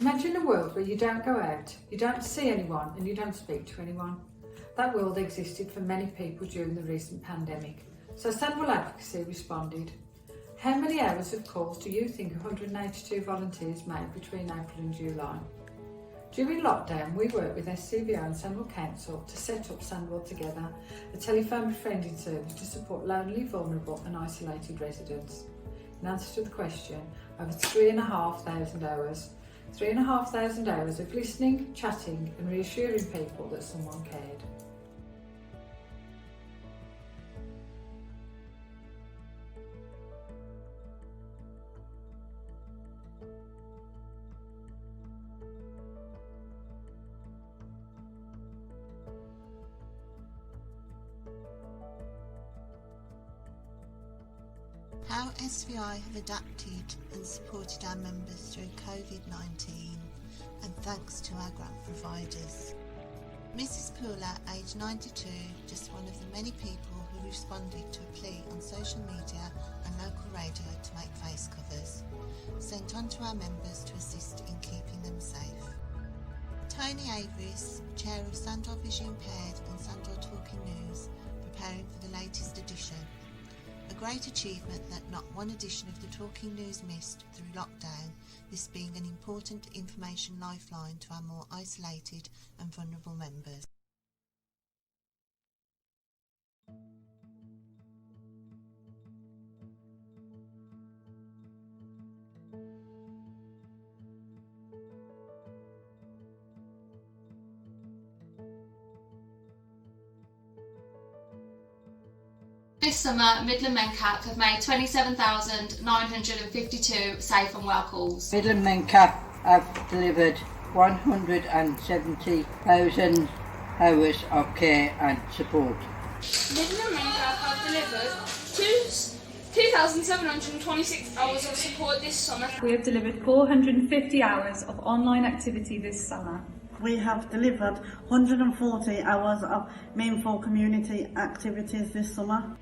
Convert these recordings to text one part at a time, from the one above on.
Imagine a world where you don't go out, you don't see anyone and you don't speak to anyone. That world existed for many people during the recent pandemic. So Sandwell Advocacy responded. How many hours of calls do you think 182 volunteers made between April and July? During lockdown, we worked with Scvo and Sandwell Council to set up Sandwell Together, a telephone befriending service to support lonely, vulnerable and isolated residents. In answer to the question, over 3,500 hours. 3,500 hours of listening, chatting and reassuring people that someone cared. How SVI have adapted and supported our members through COVID-19, and thanks to our grant providers. Mrs Pooler, aged 92, just one of the many people who responded to a plea on social media and local radio to make face covers, sent on to our members to assist in keeping them safe. Tony Averis, chair of Sandwell Vision Impaired and Sandwell Talking News, preparing for the latest edition. A great achievement that not one edition of the Talking News missed through lockdown, this being an important information lifeline to our more isolated and vulnerable members. This summer, Midland Mencat have made 27,952 safe and well calls. Midland Mencat have delivered 170,000 hours of care and support. Midland Mencat have delivered 2,726 hours of support this summer. We have delivered 450 hours of online activity this summer. We have delivered 140 hours of meaningful community activities this summer.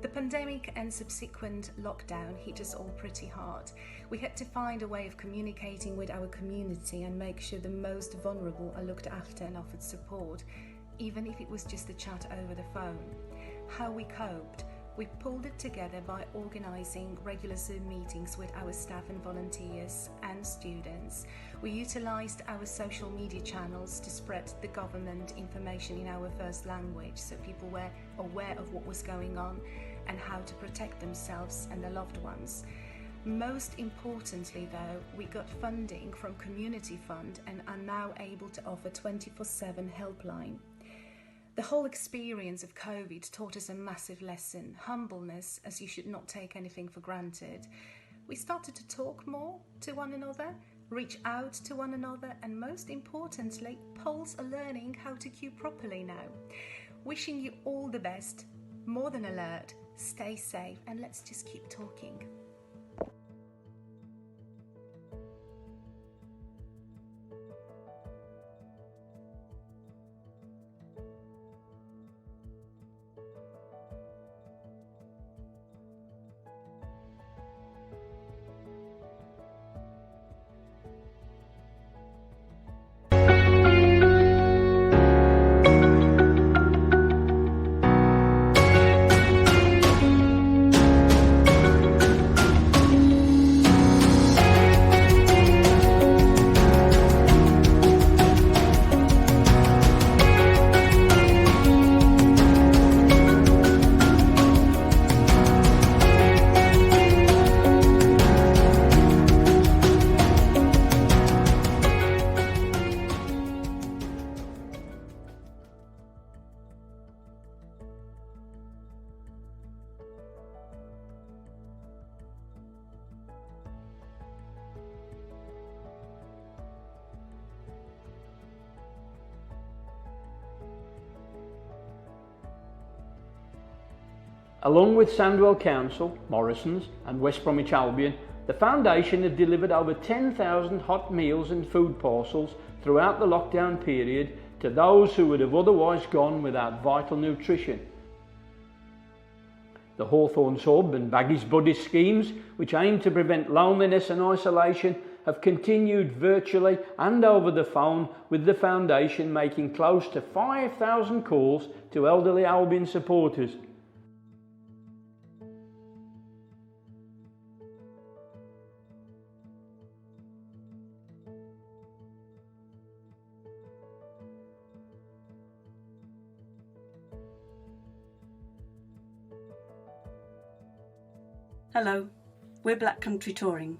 The pandemic and subsequent lockdown hit us all pretty hard. We had to find a way of communicating with our community and make sure the most vulnerable are looked after and offered support, even if it was just a chat over the phone. How we coped? We pulled it together by organising regular Zoom meetings with our staff and volunteers and students. We utilised our social media channels to spread the government information in our first language so people were aware of what was going on and how to protect themselves and their loved ones. Most importantly though, we got funding from Community Fund and are now able to offer 24/7 helpline. The whole experience of COVID taught us a massive lesson, humbleness, as you should not take anything for granted. We started to talk more to one another, reach out to one another, and most importantly, Poles are learning how to queue properly now. Wishing you all the best, more than alert, stay safe, and let's just keep talking. Along with Sandwell Council, Morrison's and West Bromwich Albion, The foundation have delivered over 10,000 hot meals and food parcels throughout the lockdown period to those who would have otherwise gone without vital nutrition. The Hawthorns Hub and Baggies Buddies schemes, which aim to prevent loneliness and isolation, have continued virtually and over the phone, with the foundation making close to 5,000 calls to elderly Albion supporters. Hello, we're Black Country Touring.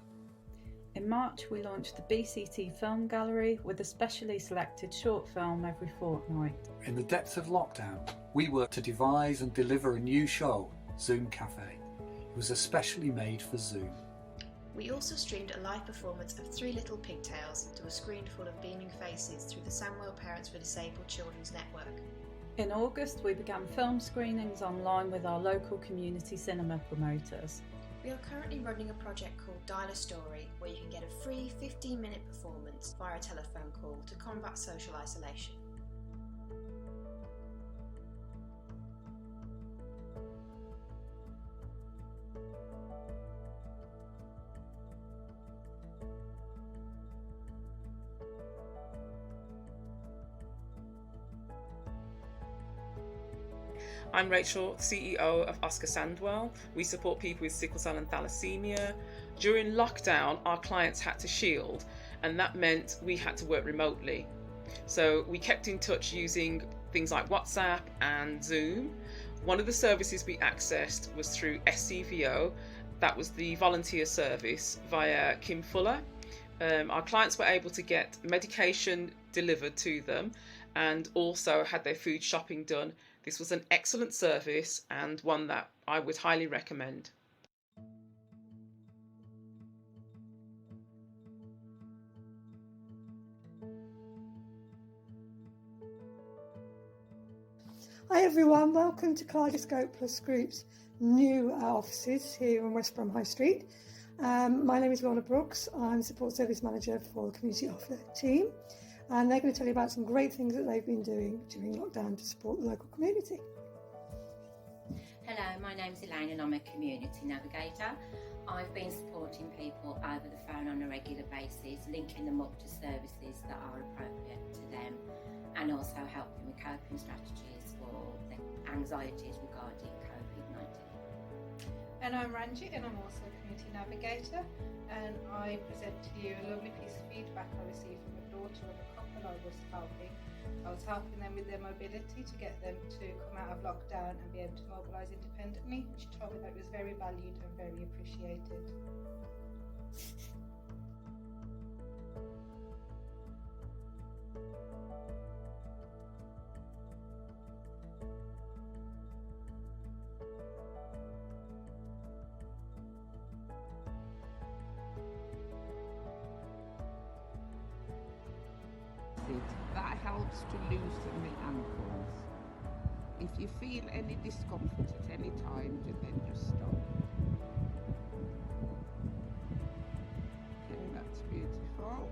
In March, we launched the BCT Film Gallery with a specially selected short film every fortnight. In the depths of lockdown, we worked to devise and deliver a new show, Zoom Cafe. It was especially made for Zoom. We also streamed a live performance of Three Little Pigtails to a screen full of beaming faces through the Sandwell Parents for Disabled Children's Network. In August, we began film screenings online with our local community cinema promoters. We are currently running a project called Dial a Story, where you can get a free 15-minute performance via a telephone call to combat social isolation. I'm Rachel, CEO of Oscar Sandwell. We support people with sickle cell and thalassemia. During lockdown, our clients had to shield, and that meant we had to work remotely. So we kept in touch using things like WhatsApp and Zoom. One of the services we accessed was through Scvo. That was the volunteer service via Kim Fuller. Our clients were able to get medication delivered to them and also had their food shopping done. This was an excellent service and one that I would highly recommend. Hi everyone, welcome to Kaleidoscope Plus Group's new offices here on West Brom High Street. My name is Rona Brooks. I'm Support Service Manager for the Community Offer team, and they're going to tell you about some great things that they've been doing during lockdown to support the local community. Hello, my name's Elaine and I'm a Community Navigator. I've been supporting people over the phone on a regular basis, linking them up to services that are appropriate to them, and also helping with coping strategies for the anxieties regarding COVID-19. And I'm Ranjit and I'm also a Community Navigator, and I present to you a lovely piece of feedback I received from a daughter of a couple I was helping. I was helping them with their mobility to get them to come out of lockdown and be able to mobilise independently. She told me that it was very valued and very appreciated. That helps to loosen the ankles. If you feel any discomfort at any time, then just stop. Okay, that's beautiful.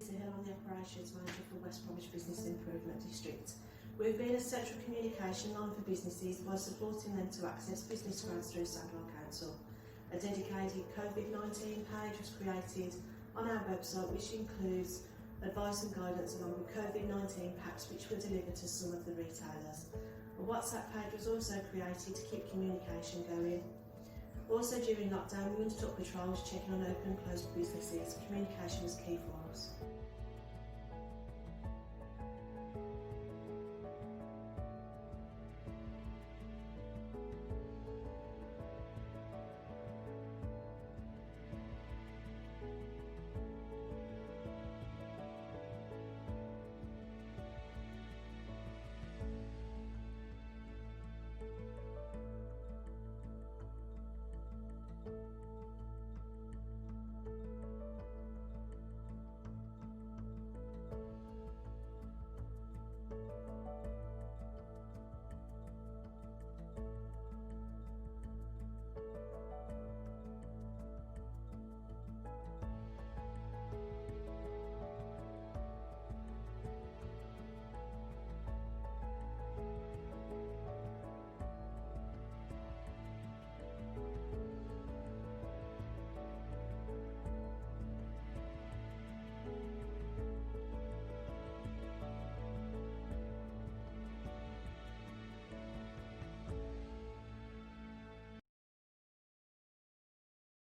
I'm the Operations Manager for West Bromwich Business Improvement District. We've been a central communication line for businesses by supporting them to access business grants through Sandwell Council. A dedicated COVID-19 page was created on our website, which includes advice and guidance along with COVID-19 packs which were delivered to some of the retailers. A WhatsApp page was also created to keep communication going. Also during lockdown, we undertook patrols checking on open and closed businesses. Communication was key for us.